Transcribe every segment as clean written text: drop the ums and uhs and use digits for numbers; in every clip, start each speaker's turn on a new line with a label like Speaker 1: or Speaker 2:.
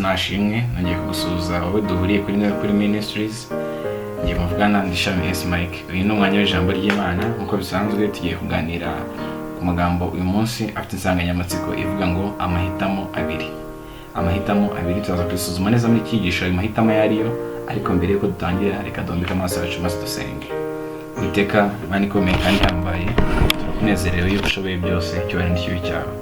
Speaker 1: nashimwe ngiye kugusuza wowe duhuriye kuri Ministries. Ngiye muvugana ndi Shami S.Mike. Uyu ni umwanya w'ijambo ry'Imana nkuko bisanzwe tugiye kuganira ku magambo uyu munsi afite insanganyamatsiko ivuga ngo amahitamo abiri. Amahitamo abiri tuzaza kwisuzuma neza muri cyigisho ayo mahitamo yariyo, ariko mbere yuko dutangira reka dombeka amaso yacu maze dusenge. Uwiteka Imana ikomeye kandi yambaye, turakunezerewe yuko ushoboye byose, cyubahiro n'ikibi cyawe.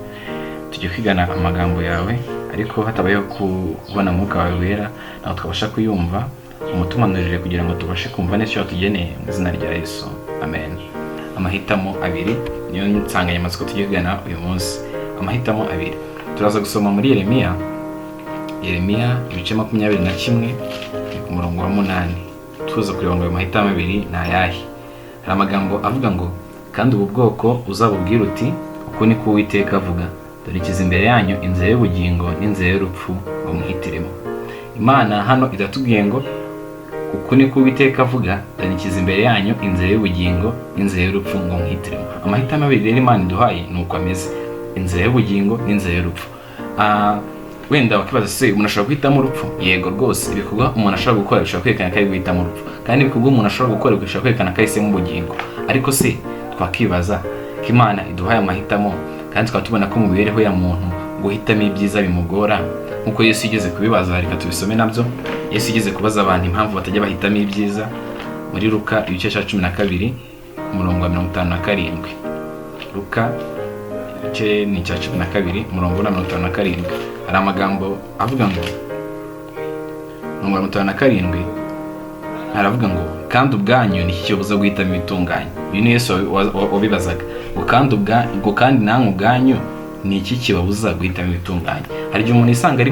Speaker 1: Tugiye kwigana amagambo yawe, ariko hatabayeho kubona umwuka wawe wera naho tukabasha kuyumva, umutumanurire kugira ngo tubashe kumva neza icyo tugeneye mu izina rya Yesu, amen. Amahitamo abiri niyo nsanganyamatsiko tugiye kugana uyu munsi. Amahitamo abiri turaza gusoma muri Yeremiya ibice 21 ku murongo wa 8. Tuza kureba ngo ayo mahitamo abiri ni ayahe. Hari amagambo avuga ngo, kandi ubu bwoko uzabubwire uti, uko ni ko Uwiteka avuga, dore nshyize imbere yanyu inzira y'ubugingo n'inzira y'urupfu, ngo mwihitiremo. Imana hano iratubwiye ngo uko ni ko Uwiteka avuga, dore nshyize imbere yanyu inzira y'ubugingo n'inzira y'urupfu, ngo mwihitiremo. Amahitamo abiri rero Imana iduhaye ni uko ameze, inzira y'ubugingo n'inzira y'urupfu. Wenda wakibaza se umuntu ashobora guhitamo urupfu? Yego rwose, ibikorwa umuntu ashobora gukora bishobora kwerekana ko ari guhitamo urupfu, kandi ibikorwa umuntu ashobora gukora bishobora kwerekana ko ahisemo ubugingo. Ariko se twakibaza ko Imana iduhaye amahitamo kandi tukaba tubona ko mu mibereho ya muntu guhitamo ibyiza bimugora, nkuko Yesu yigeze kubibaza. Reka tubisome nabyo. Yesu yigeze kubaza abantu impamvu batajya bahitamo ibyiza muri Luka ibice 12 umurongo wa 57. Luka ibice ni 12 umurongo wa 57. Hari amagambo avuga ngo, umurongo wa 57 haravuga ngo, kandi ubwanyu ni iki kibuza guhitamo ibitunganye. Uyu ni Yesu wabibazaga ngo kandi namwe ubwanyu ni iki kibabuza guhitamo ibitunganye. Hari igihe umuntu yisanga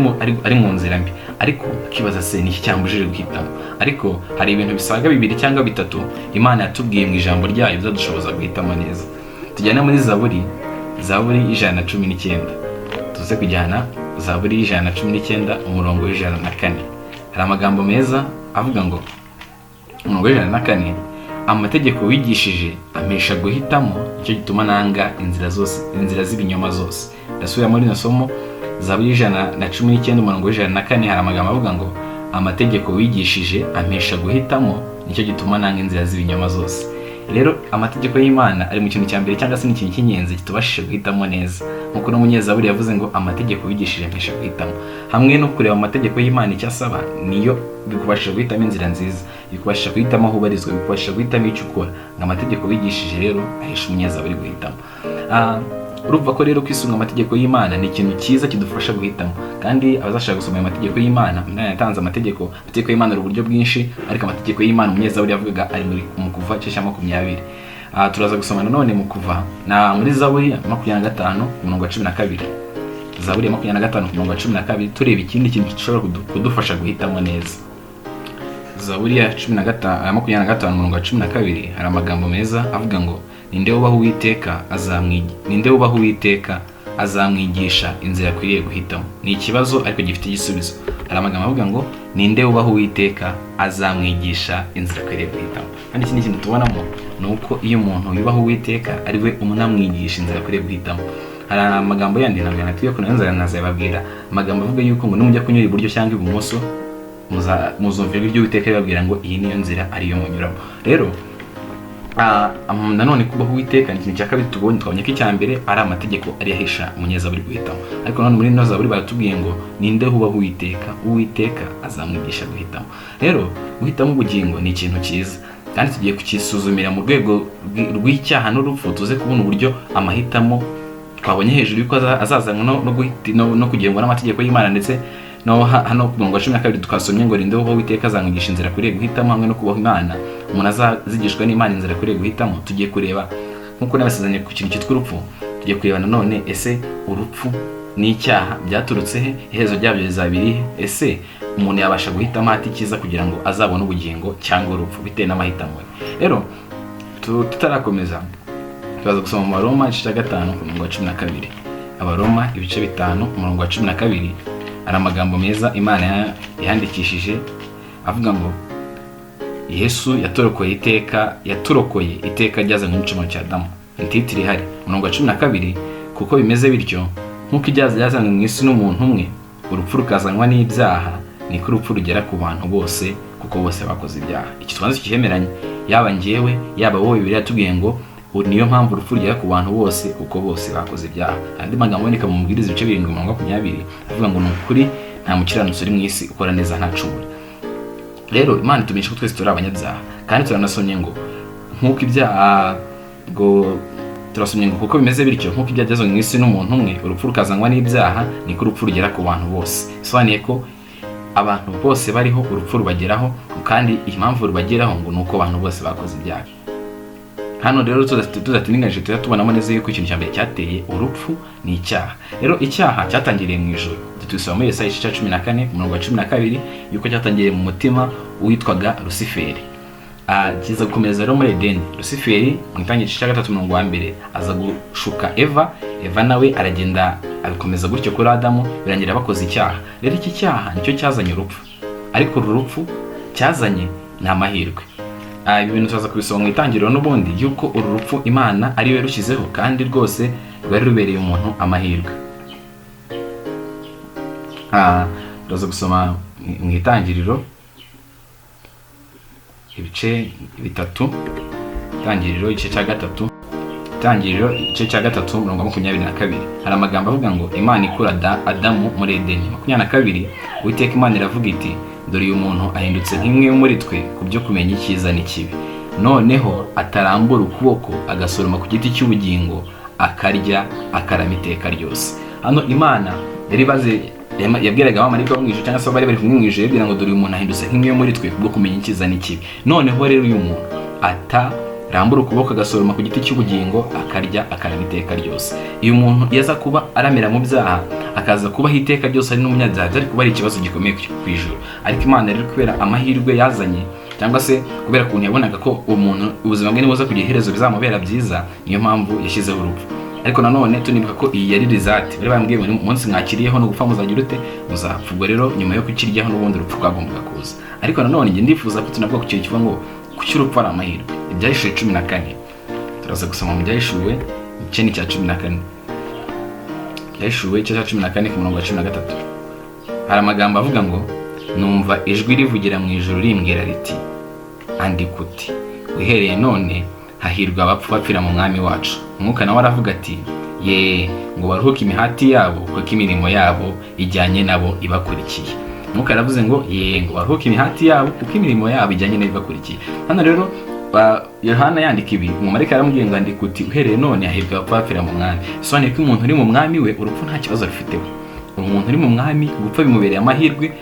Speaker 1: ari mu nzira mbi, ariko akibaza se ni iki cyambujije guhitamo. Ariko hari ibintu bisaga 2 cyangwa 3 Imana yatubwiye mu ijambo ryayo bizadushoboza guhitamo neza. Tujyana muri Zaburi 119. Tuze kujyana Zaburi 119 umurongo wa 104. Hari amagambo meza avuga ngo, umurongo wa 104, amategeko wigishije amesha guhitamo, icyo gituma nanga inzira z'ibinyoma zose. Ndasubira muri no somo Zaburi 119 umurongo wa 104. Hari amagambo avuga ngo, amategeko wigishije amesha guhitamo, nicyo gituma nanga inzira z'ibinyoma zose. Rero amategeko y'Imana ari mu kintu cya mbere cyangwa se n'ikintu cy'ingenzi kitubashije guhitamo neza. Nkuko no munyezaburi yavuze ngo amategeko wigishije amesha guhitamo. Hamwe no kureba amategeko y'Imana icyo asaba, niyo bikubashije guhitamo inzira nziza, bikubashije guhitamo aho ubarizwa, bikubashije guhitamo icyo ukora. Amategeko wigishije rero ahesha umunyezaburi guhitamo. Urumva ko rero kwisunga amategeko y'Imana ni ikintu cyiza kidufasha guhitamo. Kandi abazashaka gusoma amategeko y'Imana, Imana yatanze amategeko y'Imana ari uburyo bwinshi, ariko amategeko y'Imana umunyezaburi yavugaga ari mu Kuva 20. Turaza gusoma nanone mu Kuva na muri Zaburi 25 umurongo wa 12. Zaburi 25 umurongo wa 12 tureba ikindi kintu gishobora kudufasha guhitamo neza. Zaburi ya 25 umurongo wa 12 hari amagambo meza avuga ngo, ninde ubaho Uwiteka azamwigisha inzira akwiriye guhitamo. Ni ikibazo ariko gifite igisubizo. Hari amagambo avuga ngo, ninde ubaho Uwiteka azamwigisha inzira akwiriye guhitamo. Kandi ikindi kintu tubonamo ni uko iyo umuntu yubaho Uwiteka ari we umunamwigisha inzira akwiriye guhitamo. Hari amagambo yandi nabwo natwiye ko nanzara nazababwira. Amagambo avuga yuko ngo numujya kunyura iburyo cyangwa ibumoso muzumvira ibyo Uwiteka yababwira ngo iyi niyo nzira ariyo munyuramo. Rero nanone kubaho Uwiteka ni ikintu cya kabiri twabonye ko icya mbere ari amategeko ari yahisha umunyezaburi guhitamo. Ariko none muri ino Zaburi baratubwiye ngo, ninde ubaho Uwiteka azamwigisha guhitamo. Rero guhitamo ubugingo ni ikintu cyiza, kandi tugiye kukisuzumira mu rwego rw'icyaha n'urupfu. Tuze kubona uburyo amahitamo twabonye hejuru yuko azazanwa no kugengwa n'amategeko y'Imana, ndetse no hano ku murongo wa 12 tukasomye ngo, ninde ubaho Uwiteka azamwigisha inzira akwiriye guhitamo. Hamwe no kubaho Imana, umuntu azigishwa n'Imana inzira akwiriye guhitamo. Tugiye kureba nkuko nabasezeranye ku kintu cyitwa urupfu. Tugiye kureba nanone, ese urupfu n'icyaha byaturutse he? Iherezo ryabyo rizabiri he? Ese umuntu yabasha guhitamo ati cyiza kugira ngo azabone ubugingo cyangwa urupfu bitewe n'amahitamo ye? Rero tutarakomeza, tubaza gusoma mu Baroma 5 umurongo wa 12. Abaroma ibice 5 umurongo wa 12 hari amagambo meza Imana yandikishije avuga ngo, Yesu yaturokoye iteka ryazanywe n'igicumuro cya Adamu. Intitiri ihari umurongo wa 12, kuko bimeze bityo nk'uko ibyaha byazanywe mu isi n'umuntu umwe, urupfu rukazanwa n'ibyaha, niko urupfu rugera ku bantu bose kuko bose bakoze ibyaha. Iki twanze kihemeranye, yaba njyewe yaba wowe. Bibiliya yatubwiye ngo niyo mpamvu urupfu rugera ku bantu bose kuko bose bakoze ibyaha. Andi magambo aboneka mu Mubwiriza ibice 7:20 avuga ngo ni ukuri nta mukiranutsi uri mu isi ukora neza ntacumure. Rero Imana itumenyesha ko twese turi abanyabyaha, kandi turanasomye ngo nk'uko ibyaha ngo turasomye ngo kuko bimeze bityo nk'uko ibyaha byazanywe mu isi n'umuntu umwe, urupfu rukazanwa n'ibyaha, niko urupfu rugera ku bantu bose. Bisobanuye ko abantu bose bariho urupfu rubageraho, kandi impamvu rubageraho ngo nuko abantu bose bakoze ibyaha. Hano rero tudatininganyije tubonamo neza yuko ikintu cya mbere cyateye urupfu ni icyaha. Rero icyaha cyatangiriye mu ijuru. Tubisoma muri Yesaya 14:12 yuko cyatangiriye mu mutima witwaga Luciferi. Kiza gukomeza rero muri Edeni. Luciferi mu itangiriro cya 3:1 aza gushuka Eva nawe aragenda abikomeza gutyo kuri Adamu, birangira bakoze icyaha. Rero iki cyaha nicyo cyazanye urupfu, ariko uru rupfu cyazanye ni amahirwe. Ibi bintu tuzaza kubisoma mu itangiriro n'ubundi yuko uru rupfu Imana ari we rushyizeho, kandi rwose rwari rubereye umuntu amahirwe. Tuzaza gusoma mu itangiriro ibice 3, itangiriro igice cya 3, itangiriro igice cya 3:22 hari amagambo avuga ngo Imana ikura Adamu muri Edeni. 22 Uwiteka Imana iravuga iti, dore uyu muntu ahindutse nk'imwe muri twe ku byo kumenya icyiza n'ikibi, noneho atarambura ukuboko agasoroma ku giti cy'ubugingo akarya akarama iteka ryose. Hano Imana yari baze yabwiraga abamarayika bo mu ijuru cyangwa se bari kumwe mu ijuru, yabwira ngo dore uyu muntu ahindutse nk'imwe muri twe ku byo kumenya icyiza n'ikibi, noneho rero uyu muntu atarambura ukuboko agasoroma ku giti cy'ubugingo akarya akarama iteka ryose. Uyu muntu yaza kuba aramira mu byaha akaza kubaho iteka ryose ari n'umunyabyaha, byari kuba ari ikibazo gikomeye ku ijuru. Ariko Imana rero kubera amahirwe yazanye, cyangwa se kubera ukuntu yabonaga ko umuntu ubuzima bwe nibuza kugira iherezo bizamubera byiza, niyo mpamvu yashyizeho urupfu. Ariko nanone tunibuka ko iyi yari result, bari bambwiye ngo umunsi mwakiriyeho no gupfa muzagira ute, muzapfa. Ubwo rero nyuma yo kukiryaho n'ubundi urupfu rwagombaga kuza. Ariko nanone njye ndifuza ko tunavuga ku kintu kivuga ngo kuki urupfu ari amahirwe. Ibyahishuwe 14 turaza gusoma mu byahishuwe igice cya 14, Yeshuwe cya 14:13 hari amagambo avuga ngo numva ijwi rivugira mu ijuru rimbwira riti, andika uti uhereye none hahirwa abapfu bapfira mu mwami wacu. Umwuka nawe aravuga ati, ye ngo baruhuke imihati yabo kuko imirimo yabo ijyanye nabo ibakurikiye. Umwuka aravuze ngo ye ngo baruhuke imihati yabo kuko imirimo yabo ijyanye nabo ibakurikiye. Hano rero Yohana yandika ibi, umumarayika aramubwiye ngo andika uti uhereye none hahirwa abapfu bapfira mu mwami. Bisobanuye ko umuntu uri mu mwami we urupfu nta kibazo rufiteho. Umuntu uri mu mwami gupfa bimubereye amahirwe,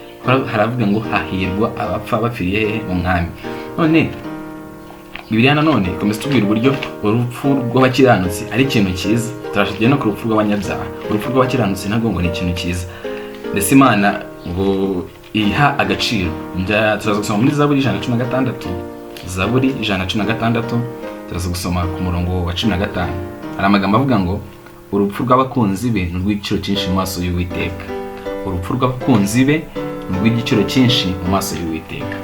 Speaker 1: haravuga ngo hahirwa abapfa bapfiriye mu mwami. None Bibiliya nanone ikomeza tubwira uburyo urupfu rw'abakiranutsi ari ikintu cyiza. Turashyigiye no ku rupfu rw'abanyabyaha. Urupfu rw'abakiranutsi ntabwo ngo ni ikintu cyiza, ndetse Imana ngo iha agaciro. Turaza gusoma muri Zaburi 116, Zaburi 116 turaza gusoma ku murongo wa 15. Hari amagambo avuga ngo urupfu rw'abakunzi be ni rw'igiciro cyinshi mu maso y'Uwiteka. Urupfu rw'abakunzi be ni rw'igiciro cyinshi mu maso y'Uwiteka.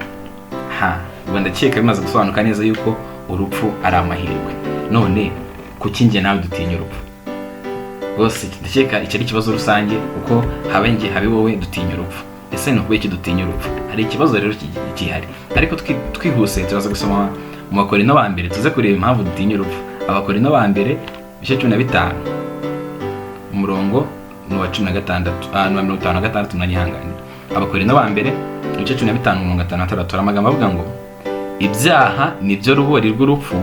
Speaker 1: Ubwo ndakeka bimaze gusobanuka neza yuko urupfu ari amahirwe. None kuki njye nawe dutinya urupfu? Bose ndakeka icyo ari ikibazo rusange, kuko habe njye habe wowe dutinya urupfu. Ese ni ukubera iki dutinya urupfu? Hari ikibazo rero gihari, ariko twihuse turaza gusoma mu Bakorinto ba mbere tuze kureba impamvu dutinya urupfu. Abakorinto ba mbere ibice 15 umurongo wa 16 na 56 mwanyihangane. Abakorinto ba mbere ibice 15 umurongo wa 56 hari amagambo avuga ngo ibyaha nibyo rubori rw'urupfu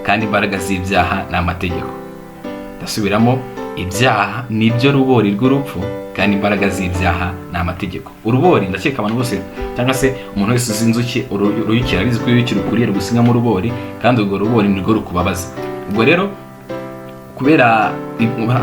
Speaker 1: kandi imbaraga z'ibyaha ni amategeko. Ndasubiramo, ibyaha nibyo rubori rw'urupfu kandi imbaraga z'ibyaha ni amategeko. Urubori ndakeka abantu bose cyangwa se umuntu wese uzi inzuki uruyukira abizi ko uruyukira ukuriye rugusinyamo urubori, kandi urwo rubori nirwo rukubabaza. Ubwo rero kubera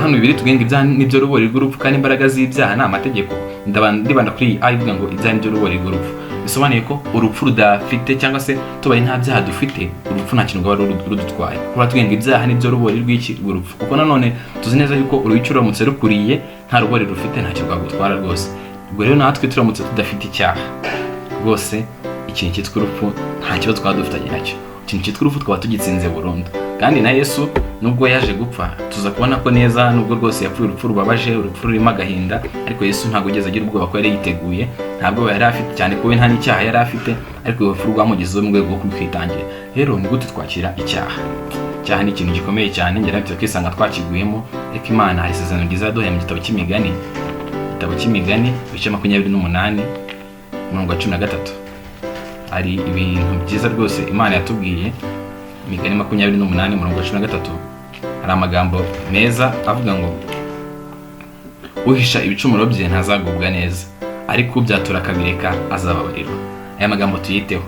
Speaker 1: hano bibiri tugenga ibyaha nibyo rubori rw'urupfu kandi imbaraga z'ibyaha ni amategeko, ndibanda kuri ivuga ngo ibyaha nibyo rubori rw'urupfu. Bisobanuye ko urupfu rudafite cyangwa se tubaye nta byaha dufite, urupfu nta kintu rwaba rudutwaye. Kuba tugenga ibyaha nibyo rubori rw'urupfu, kuko nanone tuzi neza yuko uruyuki ruramutse rukuriye nta rubori rufite nta kintu rwagutwara rwose. Ubwo rero natwe turamutse tudafite icyaha rwose, ikintu cyitwa urupfu nta kibazo twaba dufitanye nacyo. Ikintu cyitwa urupfu twaba tugitsinze burundu. kandi na Yesu nubwo yaje gupfa tuza kubona ko neza nubwo rwose yapfuye urupfu rubabaje, urupfu rurimo agahinda, ariko Yesu ntabwo ugeze agira ubwoba ko yari yiteguye, ntabwo yari afite cyane kuko nta n'icyaha yari afite, ariko urupfu rwamugezeho mu rwego rwo kwitangira. Rero ni gute twakira icyaha? Icyaha ni ikintu gikomeye cyane, ngera bityo kwisanga twakiguyemo, ariko Imana hari isezerano ryiza yaduhaye mu gitabo cy'Imigani, ibice 28 umurongo wa 13. Hari ibintu byiza rwose Imana yatubwiye. Imigani 28 umurongo wa 13 hari amagambo meza avuga ngo uhisha ibicumuro bye ntazagubwa neza, ariko ubyatura akabireka azababarirwa. Aya magambo tuyiteho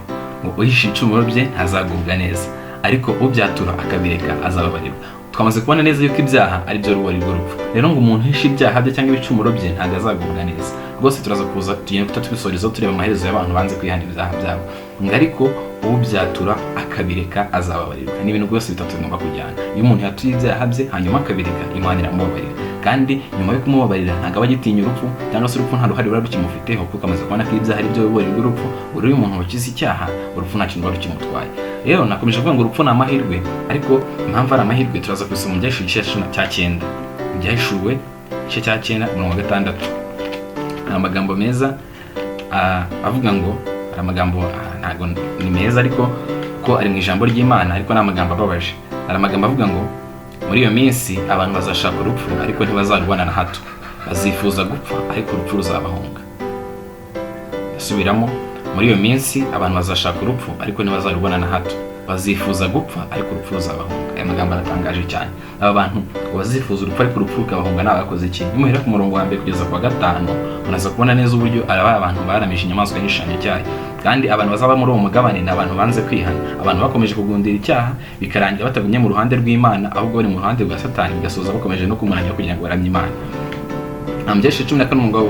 Speaker 1: ngo uhisha ibicumuro bye ntazagubwa neza, ariko ubyatura akabireka azababarirwa. Twamaze kubona neza yuko ibyaha ari byo rubari rw'urupfu. Rero ngo umuntu uhisha ibyaha bye cyangwa ibicumuro bye ntabwo azagubwa neza. Rwose turaza kuza tugiye kutatubisorezo tureba amaherezo y'abantu banze kwihana ibyaha byabo. Ngo ariko ubyatura akabireka azababarirwa. Ni ibintu rwose bitatu bigomba kujyana. Iyo umuntu yatuye ibyaha bye hanyuma akabireka, Imana iramubabarira. Kandi nyuma yo kumubabarira ntabwo aba agitinya urupfu, cyangwa se urupfu nta ruhare ruba rukimufiteho, kuko amaze kubona ko ibyaha ari byo rubari rw'urupfu. Buri uyu muntu wakize icyaha, urupfu nta kintu ruba rukimutwaye. Rero nakomeje kuvuga ngo urupfu ni amahirwe, ariko impamvu ari amahirwe turaza kubisoma mu Byahishuwe igice cya 9. Byahishuwe igice cya 9 umurongo wa 6. Amagambo meza avuga ngo amagambo ntago ni meza, ariko ko ari mu ijambo ry'Imana, ariko n'amagambo ababaje. Amagambo avuga ngo muri iyo minsi abantu bazashaka urupfu, ariko ntibazarubona na hato, bazifuza gupfa, ariko urupfu ruzabahunga. Subiramo, muri iyo minsi abantu bazashaka urupfu, ariko ntibazarubona na hato, bazifuza gupfa, ariko urupfu ruzabahunga. Aya magambo aratangaje cyane. Aba bantu bazifuza urupfu, ariko urupfu rukabahunga n'abakoze iki? Nimuhera ku murongo wa 1 kugeza ku wa 5 munaza kubona neza uburyo abantu baramije inyamaswa y'ishanya cyayo. Kandi abantu bazaba muri uwo mugabane ni abantu banze kwihana, abantu bakomeje kugundira icyaha, bikarangira batagumye mu ruhande rw'Imana, ahubwo bari mu ruhande rwa Satani, bigasoza bakomeje no kumunanya kugira ngo baramye Imana. Byahishuwe 14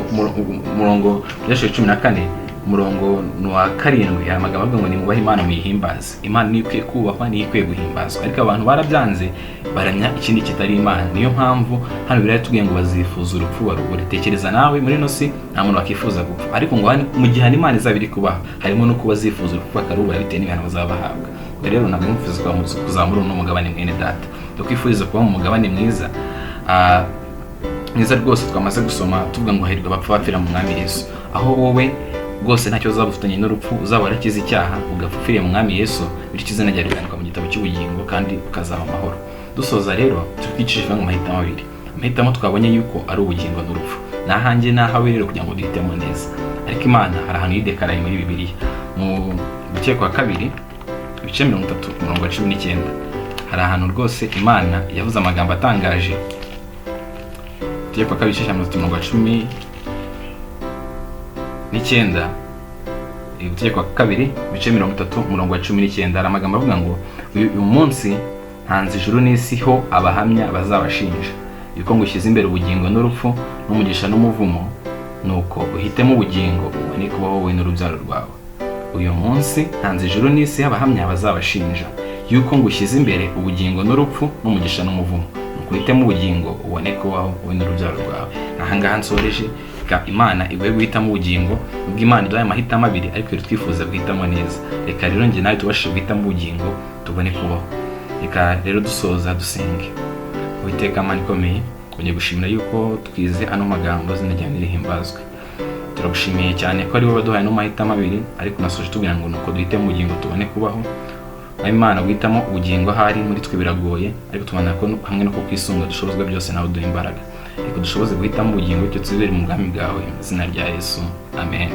Speaker 1: umurongo Byahishuwe 14 umurongo wa 7 ya magambo avuga ngo ni mubahe Imana muyihimbaze. Imana ni ikwiye kubahwa, ni ikwiye guhimbazwa, ariko abantu barabyanze baramya ikindi kitari Imana. Niyo mpamvu hano Bibiliya yatubwiye ngo bazifuza urupfu barubure. Tekereza nawe muri no si nta muntu wakifuza gupfa, ariko ngo mu gihe Imana izabiri kubaha harimo no kuba zifuza urupfu bakarubura bitewe n'ibihano bazaba bahabwa. Rero ntabwo mwifuza kuzamura uno mugabane mwene data, tukwifuriza kuba mu mugabane mwiza mwiza rwose. Twamaze gusoma tuvuga ngo hahirwa abapfa bapfira mu Mwami Yesu, aho wowe rwose ntacyo uzaba ufitanye n'urupfu, uzaba warakize icyaha ugapfiriye mu Mwami Yesu, bityo izina ryawe rikandikwa mu gitabo cy'ubugingo kandi ukazaba amahoro. Dusoza rero twikishijwe mu mahitamo abiri. Amahitamo twabonye yuko ari ubugingo n'urupfu. Nahanjye nahawe rero kugira ngo duhitemo neza, ariko Imana hari ahantu yidekaraye muri Bibiliya mu gice kwa 2 ibice 30 umurongo wa 19. Hari ahantu rwose Imana yavuze amagambo atangaje. Gice kwa 2 ibice 30 umurongo wa 19, Gice kwa 2 ibice 30 umurongo wa 19. Hari amagambo avuga ngo uyu munsi hanze ijuru n'isi ho abahamya bazabashinja yuko ngushyize imbere ubugingo n'urupfu n'umugisha n'umuvumo, nuko uhitemo ubugingo ubone kubaho wowe n'urubyaro rwawe. Uyu munsi hanze ijuru n'isi abahamya bazabashinja yuko ngushyize imbere ubugingo n'urupfu n'umugisha n'umuvumo, nuko uhitemo ubugingo ubone kubaho wowe n'urubyaro rwawe. Ahangaha nsoreje. Imana iguhe guhitamo ubugingo, ubwo Imana iduhaye amahitamo abiri, ariko twifuza guhitamo neza. Reka rero njye nawe tubashe guhitamo ubugingo tubone kubaho. Reka rero dusoza dusenge. Uwiteka Mana ikomeye, twongeye gushimira yuko twize ano magambo zina ryawe rihimbazwe. Turagushimiye cyane ko ari wowe waduhaye no mahitamo abiri, ariko nasoje tubwira ngo nuko duhitemo ubugingo tubone kubaho. Imana guhitamo ubugingo hari muri twe biragoye, ariko tubona ko hamwe no kwisunga dushobozwa byose nawe duha imbaraga. Reka dushoboze guhitamo ubugingo bityo tuzibere mu bwami bwawe, izina rya Yesu, amen.